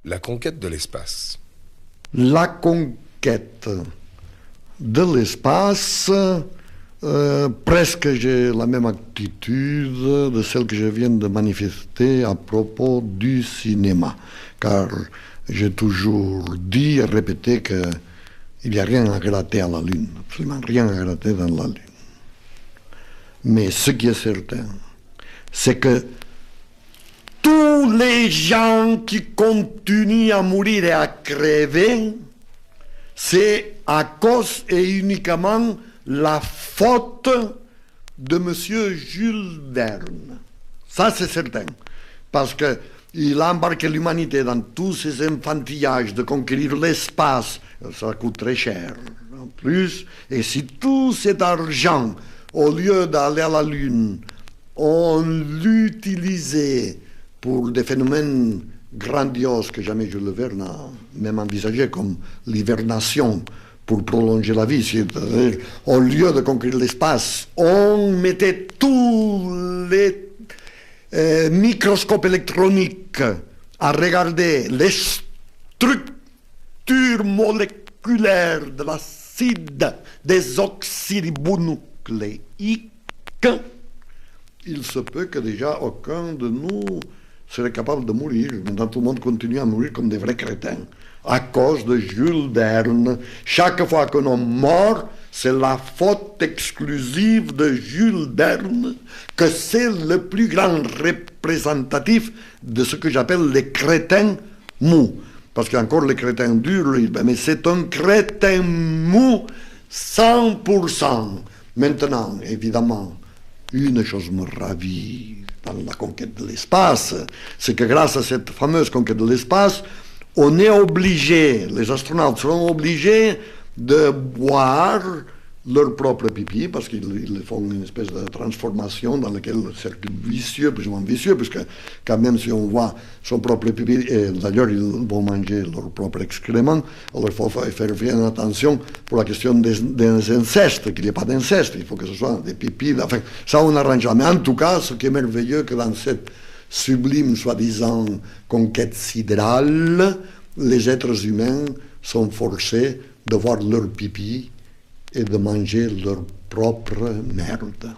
La conquête de l'espace. La conquête de l'espace, presque j'ai la même attitude de celle que je viens de manifester à propos du cinéma, car j'ai toujours dit et répété qu'il n'y a rien à gratter à la Lune, absolument rien à gratter dans la Lune. Mais ce qui est certain, c'est que tous les gens qui continuent à mourir et à crever, c'est à cause et uniquement la faute de M. Jules Verne. Ça, c'est certain. Parce qu'il a embarqué l'humanité dans tous ces enfantillages de conquérir l'espace. Ça coûte très cher, en plus. Et si tout cet argent, au lieu d'aller à la Lune, on l'utilisait pour des phénomènes grandioses que jamais Jules Verne n'a même envisagé, comme l'hibernation pour prolonger la vie. C'est-à-dire, au lieu de conquérir l'espace, on mettait tous les microscopes électroniques à regarder les structures moléculaires de l'acide désoxyribonucléique. Il se peut que déjà aucun de nous serait capable de mourir. Maintenant, tout le monde continue à mourir comme des vrais crétins à cause de Jules Verne. Chaque fois qu'un homme mort, c'est la faute exclusive de Jules Verne, que c'est le plus grand représentatif de ce que j'appelle les crétins mous. Parce qu'il y a encore les crétins durs, mais c'est un crétin mou 100%. Maintenant, évidemment, une chose me ravit dans la conquête de l'espace, c'est que grâce à cette fameuse conquête de l'espace, on est obligé, les astronautes seront obligés de boire leur propre pipi, parce qu'ils font une espèce de transformation dans laquelle le cercle vicieux, plus ou moins vicieux, puisque quand même si on voit son propre pipi, et d'ailleurs ils vont manger leur propre excrément, alors il faut faire bien attention pour la question des incestes, qu'il n'y ait pas d'inceste, il faut que ce soit des pipis, enfin ça on arrangera. Mais en tout cas, ce qui est merveilleux, que dans cette sublime, soi-disant, conquête sidérale, les êtres humains sont forcés de voir leur pipi et de manger leur propre merde.